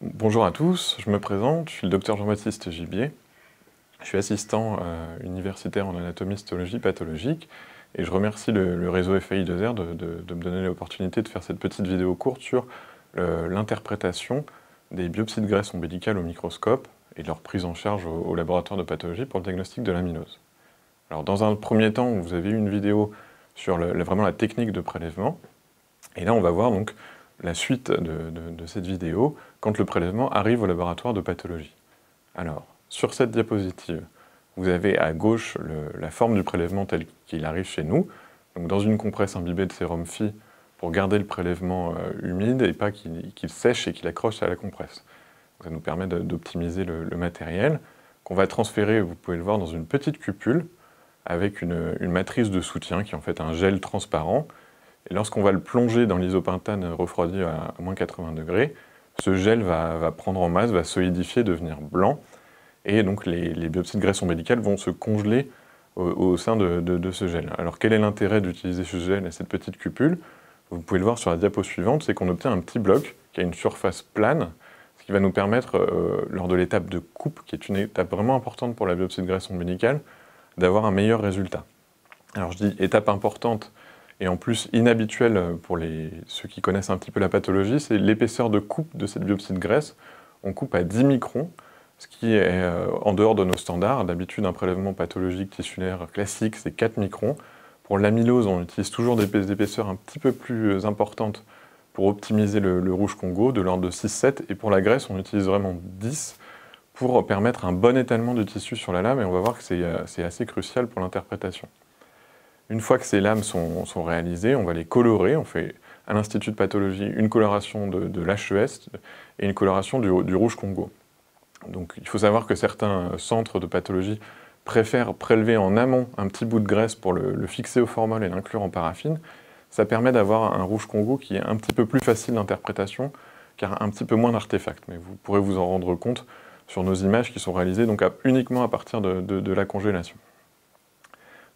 Bonjour à tous, je me présente, je suis le docteur Jean-Baptiste Gibier. Je suis assistant universitaire en anatomie, histologie pathologique et je remercie le réseau FAI2R de me donner l'opportunité de faire cette petite vidéo courte sur l'interprétation des biopsies de graisse ombilicale au microscope et leur prise en charge au laboratoire de pathologie pour le diagnostic de l'amylose. Alors dans un premier temps, vous avez eu une vidéo sur vraiment la technique de prélèvement et là on va voir donc la suite de cette vidéo quand le prélèvement arrive au laboratoire de pathologie. Alors, sur cette diapositive, vous avez à gauche la forme du prélèvement tel qu'il arrive chez nous, donc dans une compresse imbibée de sérum Phi pour garder le prélèvement humide et pas qu'il sèche et qu'il accroche à la compresse. Donc, ça nous permet d'optimiser le matériel qu'on va transférer, vous pouvez le voir, dans une petite cupule avec une matrice de soutien qui est en fait un gel transparent. Et lorsqu'on va le plonger dans l'isopentane refroidi à moins 80 degrés, ce gel va prendre en masse, va solidifier, devenir blanc, et donc les biopsies de graisse ombilicale vont se congeler au sein de ce gel. Alors quel est l'intérêt d'utiliser ce gel et cette petite cupule? Vous pouvez le voir sur la diapo suivante, c'est qu'on obtient un petit bloc qui a une surface plane, ce qui va nous permettre, lors de l'étape de coupe, qui est une étape vraiment importante pour la biopsie de graisse ombilicale, d'avoir un meilleur résultat. Alors je dis étape importante, et en plus inhabituel pour ceux qui connaissent un petit peu la pathologie, c'est l'épaisseur de coupe de cette biopsie de graisse. On coupe à 10 microns, ce qui est en dehors de nos standards. D'habitude, un prélèvement pathologique tissulaire classique, c'est 4 microns. Pour l'amylose, on utilise toujours des épaisseurs un petit peu plus importantes pour optimiser le rouge Congo, de l'ordre de 6-7. Et pour la graisse, on utilise vraiment 10 pour permettre un bon étalement du tissu sur la lame. Et on va voir que c'est assez crucial pour l'interprétation. Une fois que ces lames sont réalisées, on va les colorer. On fait à l'Institut de pathologie une coloration de l'HES et une coloration du rouge Congo. Donc il faut savoir que certains centres de pathologie préfèrent prélever en amont un petit bout de graisse pour le fixer au formol et l'inclure en paraffine. Ça permet d'avoir un rouge Congo qui est un petit peu plus facile d'interprétation, car un petit peu moins d'artefacts. Mais vous pourrez vous en rendre compte sur nos images qui sont réalisées donc uniquement à partir de la congélation.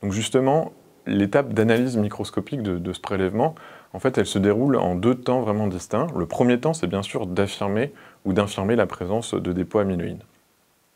Donc justement, l'étape d'analyse microscopique de ce prélèvement, en fait, elle se déroule en deux temps vraiment distincts. Le premier temps, c'est bien sûr d'affirmer ou d'infirmer la présence de dépôts amyloïdes.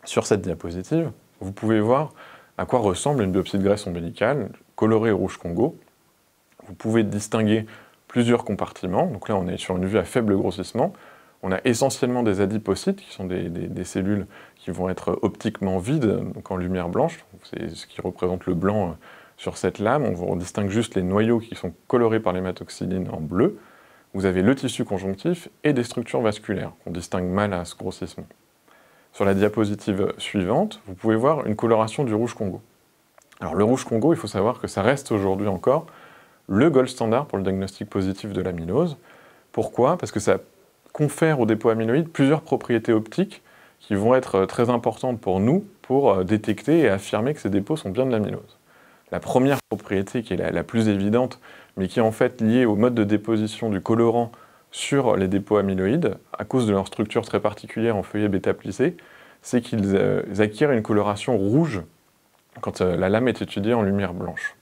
Sur cette diapositive, vous pouvez voir à quoi ressemble une biopsie de graisse ombilicale colorée au rouge Congo. Vous pouvez distinguer plusieurs compartiments. Donc là, on est sur une vue à faible grossissement. On a essentiellement des adipocytes, qui sont des cellules qui vont être optiquement vides, donc en lumière blanche. C'est ce qui représente le blanc sur cette lame. On distingue juste les noyaux qui sont colorés par l'hématoxyline en bleu. Vous avez le tissu conjonctif et des structures vasculaires qu'on distingue mal à ce grossissement. Sur la diapositive suivante, vous pouvez voir une coloration du rouge Congo. Alors le rouge Congo, il faut savoir que ça reste aujourd'hui encore le gold standard pour le diagnostic positif de l'amylose. Pourquoi? Parce que ça confère aux dépôts amyloïdes plusieurs propriétés optiques qui vont être très importantes pour nous pour détecter et affirmer que ces dépôts sont bien de l'amylose. La première propriété, qui est la plus évidente, mais qui est en fait liée au mode de déposition du colorant sur les dépôts amyloïdes, à cause de leur structure très particulière en feuillet bêta-plissé, c'est qu'ils acquièrent une coloration rouge quand la lame est étudiée en lumière blanche.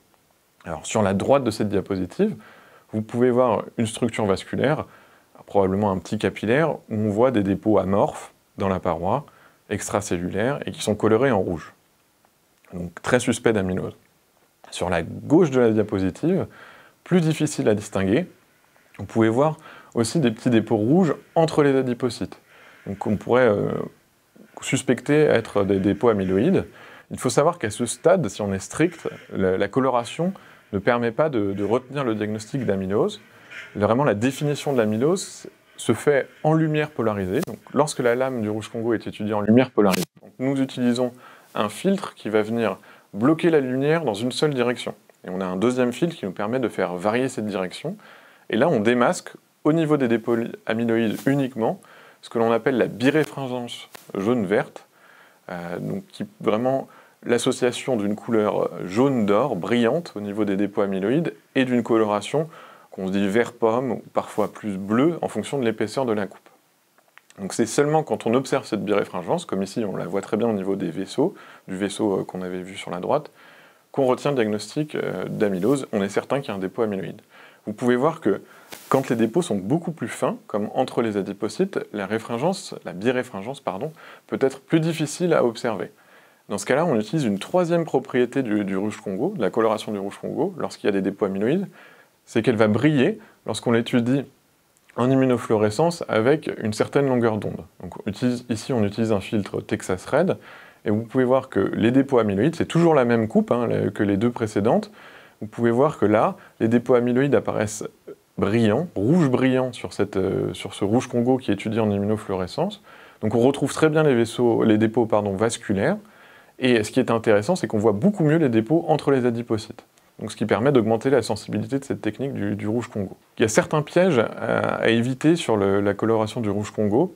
Alors sur la droite de cette diapositive, vous pouvez voir une structure vasculaire, probablement un petit capillaire, où on voit des dépôts amorphes dans la paroi, extracellulaires, et qui sont colorés en rouge. Donc très suspect d'amylose. Sur la gauche de la diapositive, plus difficile à distinguer, vous pouvez voir aussi des petits dépôts rouges entre les adipocytes. Donc on pourrait suspecter être des dépôts amyloïdes. Il faut savoir qu'à ce stade, si on est strict, la coloration ne permet pas de retenir le diagnostic d'amylose. Vraiment, la définition de l'amylose se fait en lumière polarisée. Donc, lorsque la lame du rouge Congo est étudiée en lumière polarisée, donc, nous utilisons un filtre qui va venir bloquer la lumière dans une seule direction. Et on a un deuxième filtre qui nous permet de faire varier cette direction. Et là, on démasque, au niveau des dépôts amyloïdes uniquement, ce que l'on appelle la biréfringence jaune-verte, donc qui vraiment l'association d'une couleur jaune d'or, brillante, au niveau des dépôts amyloïdes, et d'une coloration qu'on se dit vert pomme, ou parfois plus bleu, en fonction de l'épaisseur de la coupe. Donc c'est seulement quand on observe cette biréfringence, comme ici on la voit très bien au niveau des vaisseaux, du vaisseau qu'on avait vu sur la droite, qu'on retient le diagnostic d'amylose. On est certain qu'il y a un dépôt amyloïde. Vous pouvez voir que quand les dépôts sont beaucoup plus fins, comme entre les adipocytes, la biréfringence, peut être plus difficile à observer. Dans ce cas-là, on utilise une troisième propriété du rouge Congo, de la coloration du rouge Congo, lorsqu'il y a des dépôts amyloïdes, c'est qu'elle va briller lorsqu'on l'étudie en immunofluorescence avec une certaine longueur d'onde. Donc ici, on utilise un filtre Texas Red, et vous pouvez voir que les dépôts amyloïdes, c'est toujours la même coupe que les deux précédentes. Vous pouvez voir que là, les dépôts amyloïdes apparaissent brillants, rouge brillant sur ce rouge Congo qui est étudié en immunofluorescence. Donc on retrouve très bien les dépôts vasculaires, et ce qui est intéressant, c'est qu'on voit beaucoup mieux les dépôts entre les adipocytes. Donc ce qui permet d'augmenter la sensibilité de cette technique du rouge Congo. Il y a certains pièges à éviter sur la coloration du rouge Congo,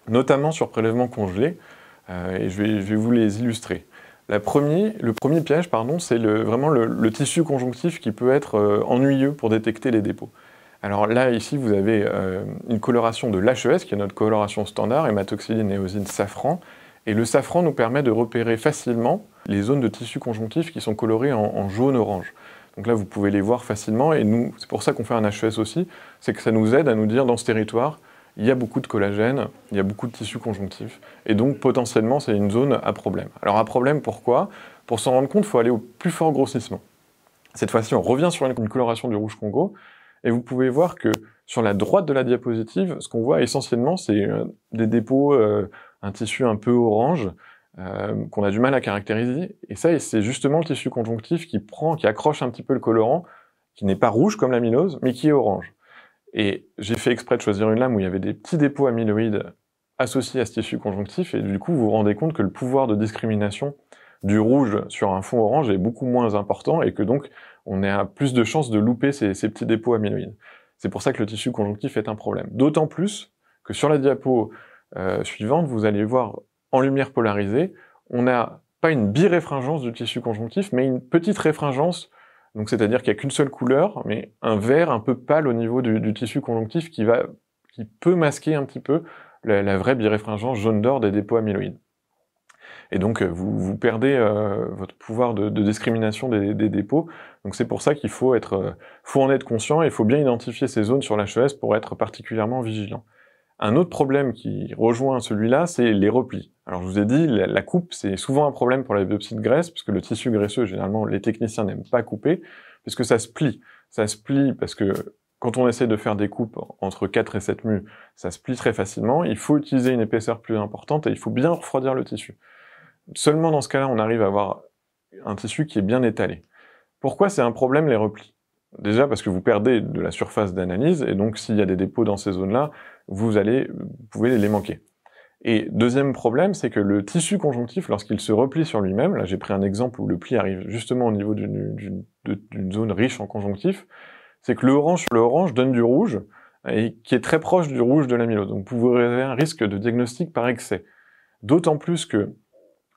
notamment sur prélèvement congelé, et je vais vous les illustrer. Le premier piège, c'est vraiment le tissu conjonctif qui peut être ennuyeux pour détecter les dépôts. Alors là, ici, vous avez une coloration de l'HES, qui est notre coloration standard, hématoxyline, éosine, safran, et le safran nous permet de repérer facilement les zones de tissu conjonctif qui sont colorées en jaune-orange. Donc là, vous pouvez les voir facilement, et nous, c'est pour ça qu'on fait un HES aussi, c'est que ça nous aide à nous dire, dans ce territoire, il y a beaucoup de collagène, il y a beaucoup de tissu conjonctif, et donc potentiellement, c'est une zone à problème. Alors à problème, pourquoi? Pour s'en rendre compte, il faut aller au plus fort grossissement. Cette fois-ci, on revient sur une coloration du rouge Congo, et vous pouvez voir que sur la droite de la diapositive, ce qu'on voit essentiellement, c'est des dépôts, un tissu un peu orange, qu'on a du mal à caractériser, et ça, c'est justement le tissu conjonctif qui accroche un petit peu le colorant, qui n'est pas rouge comme l'amylose, mais qui est orange. Et j'ai fait exprès de choisir une lame où il y avait des petits dépôts amyloïdes associés à ce tissu conjonctif, et du coup, vous vous rendez compte que le pouvoir de discrimination du rouge sur un fond orange est beaucoup moins important, et que donc, on a plus de chances de louper ces petits dépôts amyloïdes. C'est pour ça que le tissu conjonctif est un problème. D'autant plus que sur la diapo suivante, vous allez voir en lumière polarisée, on n'a pas une biréfringence du tissu conjonctif, mais une petite réfringence, donc c'est-à-dire qu'il n'y a qu'une seule couleur, mais un vert un peu pâle au niveau du tissu conjonctif qui peut masquer un petit peu la vraie biréfringence jaune-d'or des dépôts amyloïdes. Et donc vous perdez votre pouvoir de discrimination des dépôts, donc c'est pour ça qu'il faut en être conscient, et il faut bien identifier ces zones sur l'HES pour être particulièrement vigilant. Un autre problème qui rejoint celui-là, c'est les replis. Alors je vous ai dit, la coupe, c'est souvent un problème pour la biopsie de graisse, puisque le tissu graisseux, généralement, les techniciens n'aiment pas couper, puisque ça se plie. Ça se plie parce que quand on essaie de faire des coupes entre 4 et 7 mus, ça se plie très facilement, il faut utiliser une épaisseur plus importante, et il faut bien refroidir le tissu. Seulement dans ce cas-là, on arrive à avoir un tissu qui est bien étalé. Pourquoi c'est un problème, les replis? Déjà parce que vous perdez de la surface d'analyse, et donc s'il y a des dépôts dans ces zones-là, vous pouvez les manquer. Et deuxième problème, c'est que le tissu conjonctif, lorsqu'il se replie sur lui-même, là j'ai pris un exemple où le pli arrive justement au niveau d'une zone riche en conjonctif, c'est que le orange sur le orange donne du rouge, et qui est très proche du rouge de l'amylose. Donc vous avez un risque de diagnostic par excès. D'autant plus que,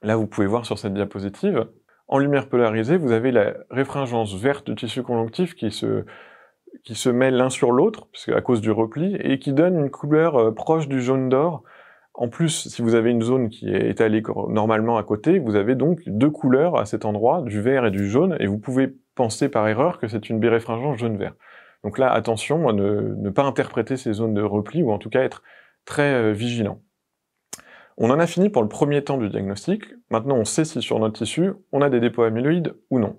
là vous pouvez voir sur cette diapositive, en lumière polarisée, vous avez la réfringence verte du tissu conjonctif qui se met l'un sur l'autre, à cause du repli, et qui donne une couleur proche du jaune d'or. En plus, si vous avez une zone qui est étalée normalement à côté, vous avez donc deux couleurs à cet endroit, du vert et du jaune, et vous pouvez penser par erreur que c'est une biréfringence jaune-vert. Donc là, attention à ne pas interpréter ces zones de repli, ou en tout cas être très vigilant. On en a fini pour le premier temps du diagnostic. Maintenant, on sait si sur notre tissu, on a des dépôts amyloïdes ou non.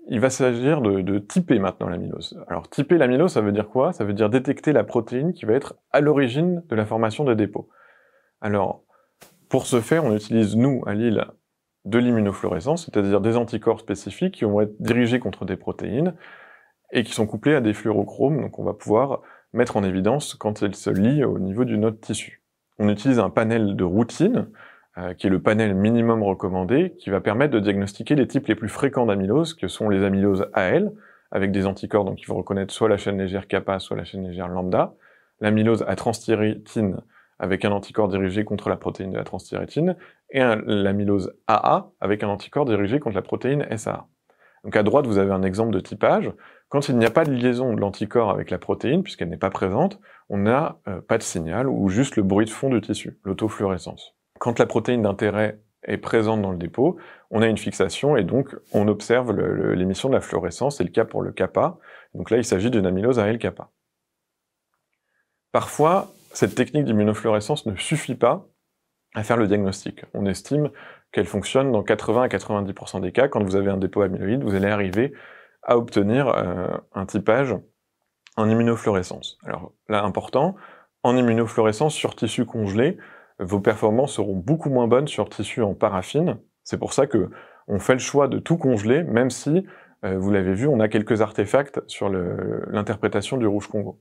Il va s'agir de typer maintenant l'amylose. Alors, typer l'amylose, ça veut dire quoi? Ça veut dire détecter la protéine qui va être à l'origine de la formation des dépôts. Alors, pour ce faire, on utilise, nous, à Lille, de l'immunofluorescence, c'est-à-dire des anticorps spécifiques qui vont être dirigés contre des protéines et qui sont couplés à des fluorochromes, donc on va pouvoir mettre en évidence quand elles se lient au niveau de notre tissu. On utilise un panel de routine, qui est le panel minimum recommandé, qui va permettre de diagnostiquer les types les plus fréquents d'amylose, que sont les amyloses AL, avec des anticorps donc qui vont reconnaître soit la chaîne légère kappa, soit la chaîne légère lambda, l'amylose à transthyrétine, avec un anticorps dirigé contre la protéine de la transthyrétine, et l'amylose AA, avec un anticorps dirigé contre la protéine SAA. Donc à droite, vous avez un exemple de typage. Quand il n'y a pas de liaison de l'anticorps avec la protéine, puisqu'elle n'est pas présente, on n'a pas de signal, ou juste le bruit de fond du tissu, l'autofluorescence. Quand la protéine d'intérêt est présente dans le dépôt, on a une fixation, et donc on observe l'émission de la fluorescence, c'est le cas pour le kappa. Donc là, il s'agit d'une amylose AL-kappa. Parfois, cette technique d'immunofluorescence ne suffit pas à faire le diagnostic. On estime qu'elle fonctionne dans 80 à 90% des cas. Quand vous avez un dépôt amyloïde, vous allez arriver à obtenir un typage en immunofluorescence. Alors là, important, en immunofluorescence sur tissu congelé, vos performances seront beaucoup moins bonnes sur tissu en paraffine. C'est pour ça que on fait le choix de tout congeler, même si, vous l'avez vu, on a quelques artefacts sur l'interprétation du rouge Congo.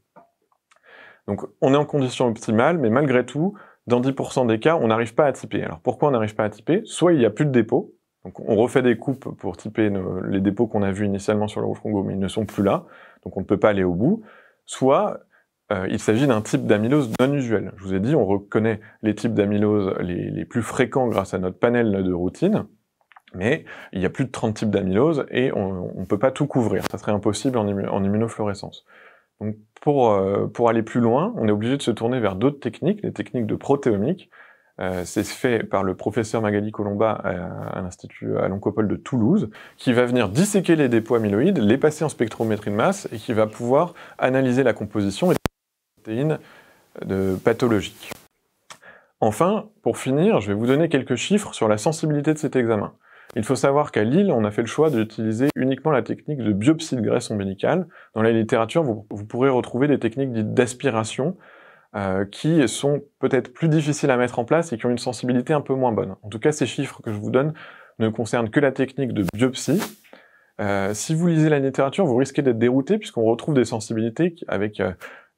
Donc on est en condition optimale, mais malgré tout, dans 10% des cas, on n'arrive pas à typer. Alors pourquoi on n'arrive pas à typer? Soit il n'y a plus de dépôt, donc on refait des coupes pour typer les dépôts qu'on a vus initialement sur le rouge Congo, mais ils ne sont plus là, donc on ne peut pas aller au bout. Soit il s'agit d'un type d'amylose non usuel. Je vous ai dit, on reconnaît les types d'amylose les plus fréquents grâce à notre panel de routine, mais il y a plus de 30 types d'amylose et on ne peut pas tout couvrir. Ça serait impossible en immunofluorescence. Donc pour aller plus loin, on est obligé de se tourner vers d'autres techniques, les techniques de protéomique. C'est fait par le professeur Magali Colomba à l'Institut à l'Oncopole de Toulouse, qui va venir disséquer les dépôts amyloïdes, les passer en spectrométrie de masse, et qui va pouvoir analyser la composition des protéines pathologiques. Enfin, pour finir, je vais vous donner quelques chiffres sur la sensibilité de cet examen. Il faut savoir qu'à Lille, on a fait le choix d'utiliser uniquement la technique de biopsie de graisse ombilicale. Dans la littérature, vous pourrez retrouver des techniques dites d'aspiration, qui sont peut-être plus difficiles à mettre en place et qui ont une sensibilité un peu moins bonne. En tout cas, ces chiffres que je vous donne ne concernent que la technique de biopsie. Si vous lisez la littérature, vous risquez d'être dérouté puisqu'on retrouve des sensibilités avec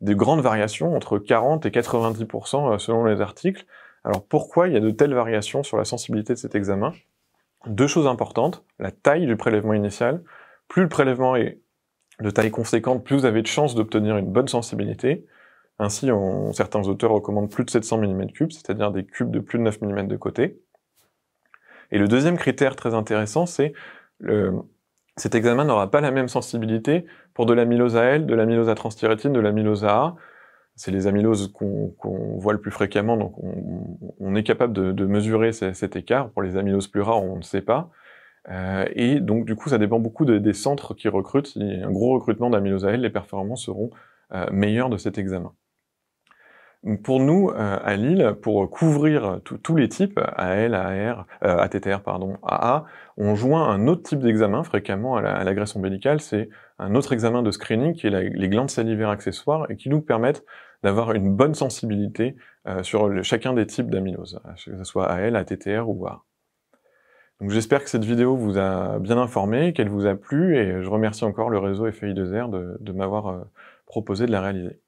des grandes variations, entre 40 et 90% selon les articles. Alors pourquoi il y a de telles variations sur la sensibilité de cet examen? Deux choses importantes, la taille du prélèvement initial. Plus le prélèvement est de taille conséquente, plus vous avez de chances d'obtenir une bonne sensibilité. Ainsi, certains auteurs recommandent plus de 700 mm3, c'est-à-dire des cubes de plus de 9 mm de côté. Et le deuxième critère très intéressant, c'est cet examen n'aura pas la même sensibilité pour de l'amylose AL, de l'amylose à transthyrétine, de l'amylose AA. C'est les amyloses qu'on voit le plus fréquemment, donc on est capable de mesurer cet écart. Pour les amyloses plus rares, on ne sait pas. Et donc du coup, ça dépend beaucoup des centres qui recrutent. S'il y a un gros recrutement d'amylose AL, les performances seront meilleures de cet examen. Pour nous, à Lille, pour couvrir tous les types, AL, AR, ATTR, pardon, AA, on joint un autre type d'examen fréquemment à la graisse ombilicale, c'est un autre examen de screening qui est les glandes salivaires accessoires et qui nous permettent d'avoir une bonne sensibilité sur chacun des types d'amylose, que ce soit AL, ATTR ou AA. Donc j'espère que cette vidéo vous a bien informé, qu'elle vous a plu, et je remercie encore le réseau FEI2R de m'avoir proposé de la réaliser.